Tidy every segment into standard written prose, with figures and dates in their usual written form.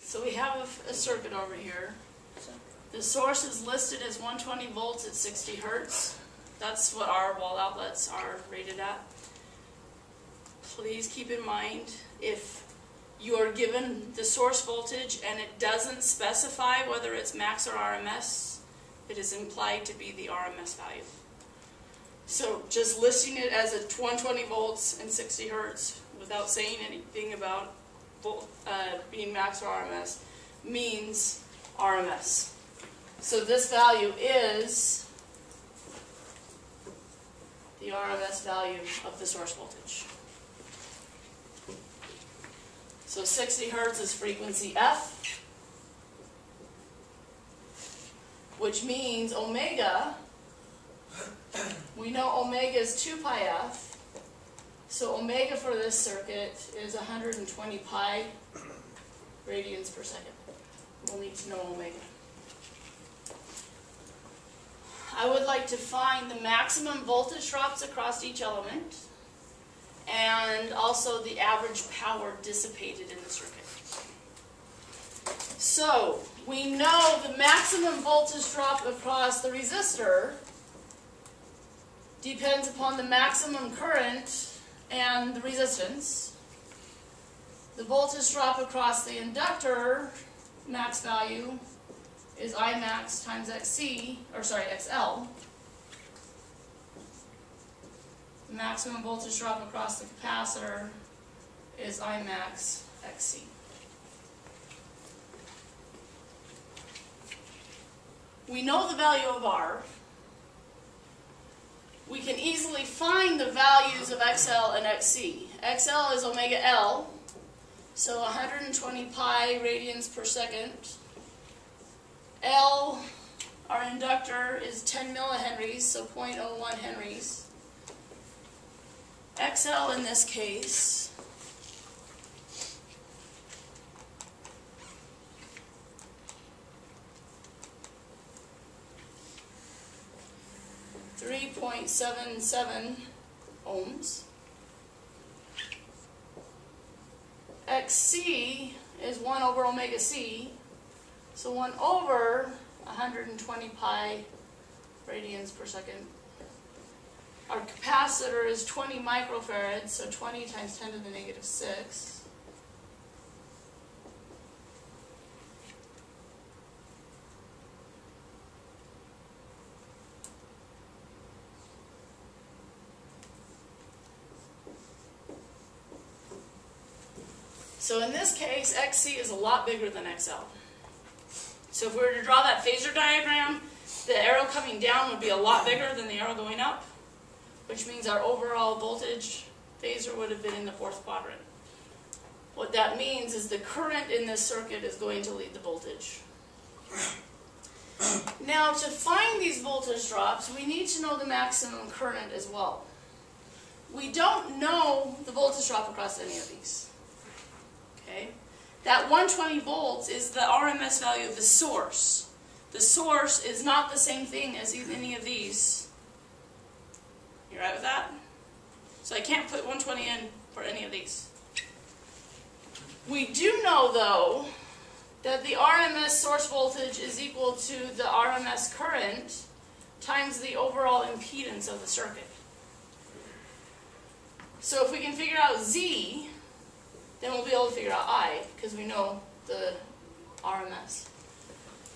So we have a circuit over here. The source is listed as 120 volts at 60 hertz. That's what our wall outlets are rated at. Please keep in mind, if you are given the source voltage and it doesn't specify whether it's max or RMS, it is implied to be the RMS value. So just listing it as a 120 volts and 60 hertz without saying anything about being max or RMS means RMS. So this value is the RMS value of the source voltage. So 60 hertz is frequency F, which means omega, we know omega is 2 pi F. So omega for this circuit is 120 pi radians per second. We'll need to know omega. I would like to find the maximum voltage drops across each element and also the average power dissipated in the circuit. So we know the maximum voltage drop across the resistor depends upon the maximum current and the resistance. The voltage drop across the inductor, max value, is I max times XC, or sorry, XL. The maximum voltage drop across the capacitor is I max XC. We know the value of R. We can easily find the values of XL and XC. XL is omega L, so 120 pi radians per second. L, our inductor, is 10 millihenries, so 0.01 henries. XL in this case .77 ohms. XC is 1 over omega C, so 1 over 120 pi radians per second. Our capacitor is 20 microfarads, so 20 times 10 to the negative 6. So in this case, XC is a lot bigger than XL. So if we were to draw that phasor diagram, the arrow coming down would be a lot bigger than the arrow going up, which means our overall voltage phasor would have been in the 4th quadrant. What that means is the current in this circuit is going to lead the voltage. Now, to find these voltage drops, we need to know the maximum current as well. We don't know the voltage drop across any of these. Okay? That 120 volts is the RMS value of the source. The source is not the same thing as any of these. You right with that? So I can't put 120 in for any of these. We do know, though, that the RMS source voltage is equal to the RMS current times the overall impedance of the circuit. So if we can figure out Z, then we'll be able to figure out I, because we know the RMS.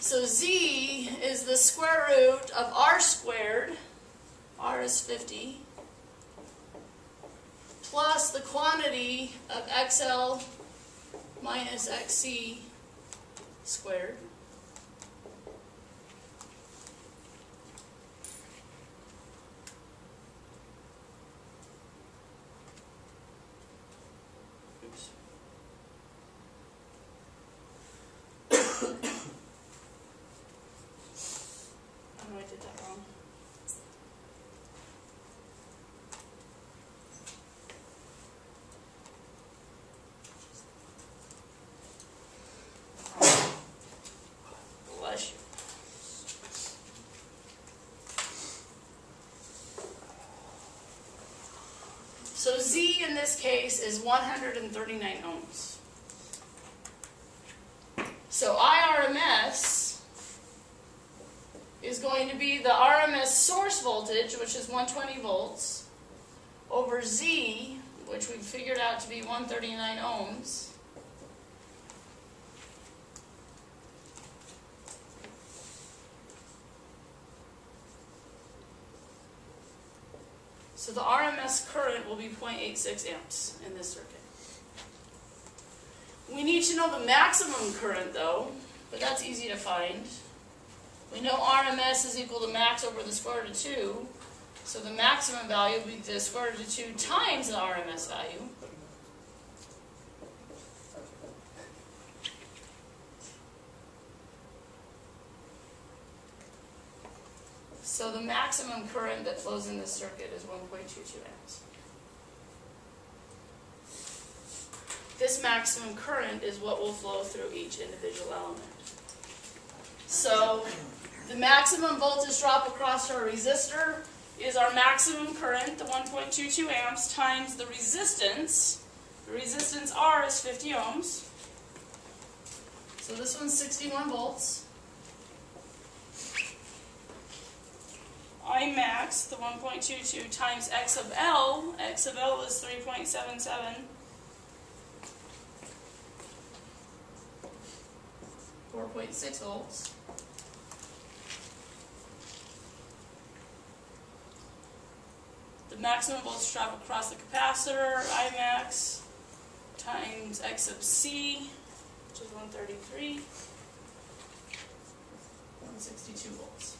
So Z is the square root of R squared, R is 50, plus the quantity of XL minus XC squared. Oops. Oh, I did that wrong. Bless you. So Z in this case is 139 ohms. So IRMS is going to be the RMS source voltage, which is 120 volts, over Z, which we figured out to be 139 ohms, so the RMS current will be 0.86 amps in this circuit. We need to know the maximum current though, but that's easy to find. We know RMS is equal to max over the square root of 2, so the maximum value will be the square root of 2 times the RMS value. So the maximum current that flows in this circuit is 1.22 amps. This maximum current is what will flow through each individual element. So the maximum voltage drop across our resistor is our maximum current, the 1.22 amps, times the resistance. The resistance R is 50 ohms. So this one's 61 volts. I max, the 1.22, times X of L. X of L is 3.77. 4.6 volts. The maximum voltage drop across the capacitor, I max, times X of C, which is 133, 162 volts.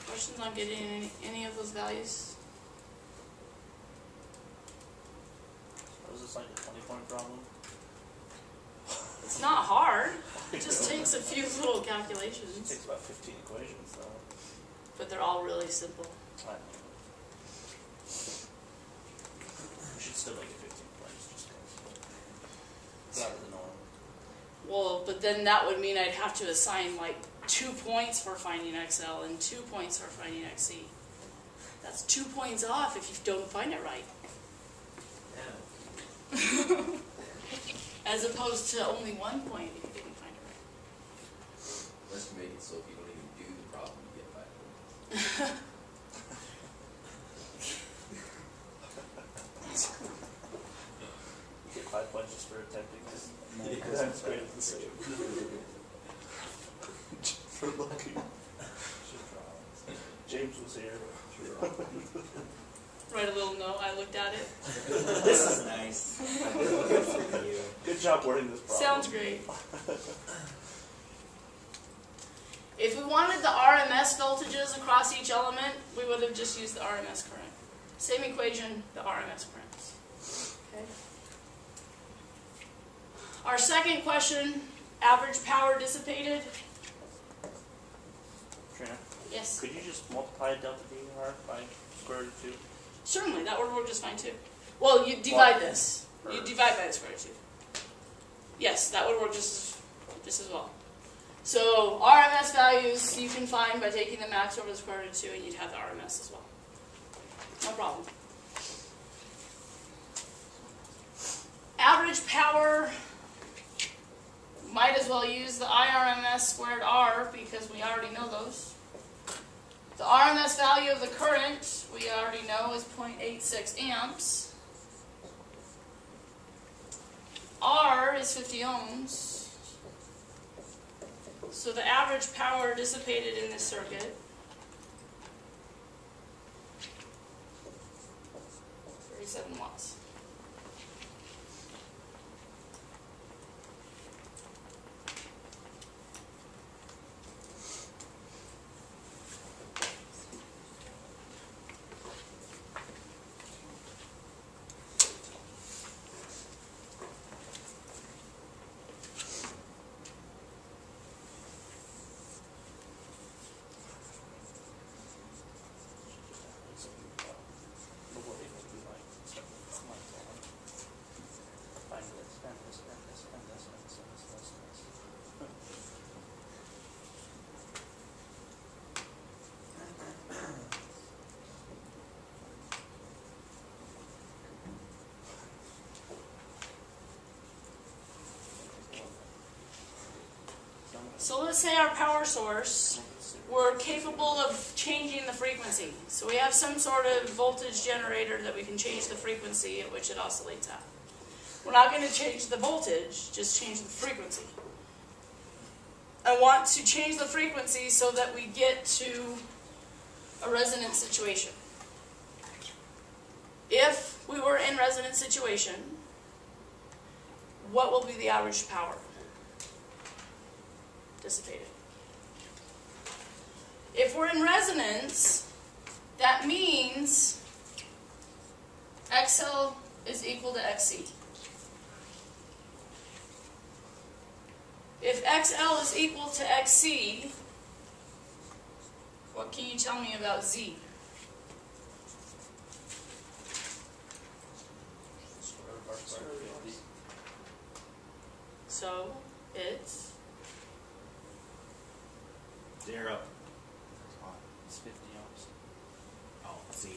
Questions on getting any of those values? Was this like a 20-point problem? It's not hard. It just takes a few little It calculations. takes about 15 equations though. But they're all really simple. I know. We should still make it 15 points just because. It's out of the norm. Well, but then that would mean I'd have to assign like 2 points for finding XL and 2 points for finding XC. That's 2 points off if you don't find it right. Yeah. As opposed to only 1 point if you didn't find it right. Let's make it so if you don't even do the problem, you get 5 points. You get 5 points just for attempting this. Yeah. That's great. For lucky. James was here. Write a little note, I looked at it. This is nice. Good for you. Good job wording this problem. Sounds great. If we wanted the RMS voltages across each element, we would have just used the RMS current. Same equation, the RMS currents. Okay. Our second question, average power dissipated. Trina, Yes, could you just multiply delta DR by square root of 2? certainly, that would work just fine too. Well, you divide this. You divide by the square root of 2. Yes, that would work just as well. So RMS values you can find by taking the max over the square root of 2, and you'd have the RMS as well. No problem. Average power, might as well use the IRMS squared R because we already know those. The RMS value of the current, we already know, is 0.86 amps. R is 50 ohms. So the average power dissipated in this circuit, 37 watts. So let's say our power source, we're capable of changing the frequency. So we have some sort of voltage generator that we can change the frequency at which it oscillates at. We're not going to change the voltage, just change the frequency. I want to change the frequency so that we get to a resonance situation. If we were in resonance situation, what will be the average power dissipated? If we're in resonance, that means XL is equal to XC. If XL is equal to XC, what can you tell me about Z? Square root of R squared, 50. So it's 0. It's 50 ohms. Oh, Z.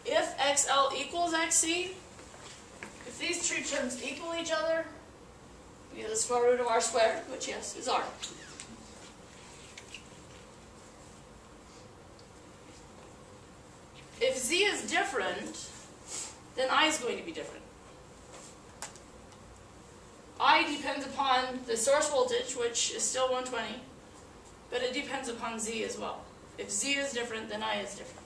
if XL equals XC, if these two terms equal each other, we get the square root of R squared, which yes, is R. If Z is different, then I is going to be different. I depends upon the source voltage, which is still 120, but it depends upon Z as well. If Z is different, then I is different.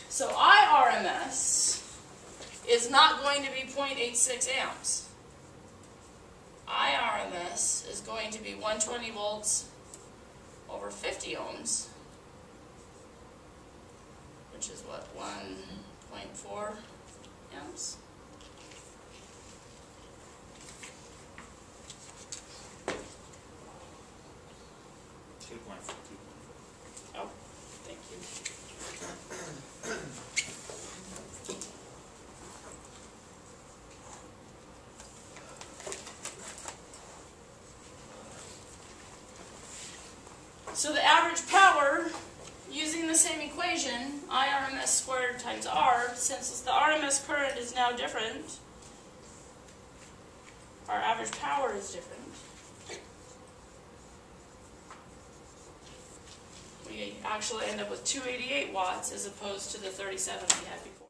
So IRMS is not going to be 0.86 amps. IRMS is going to be 120 volts over 50 ohms, which is what, 1.4 amps? Oh, thank you. So the average power, using the same equation, IRMS squared times R, since the RMS current is now different, our average power is different. We actually end up with 288 watts as opposed to the 37 we had before.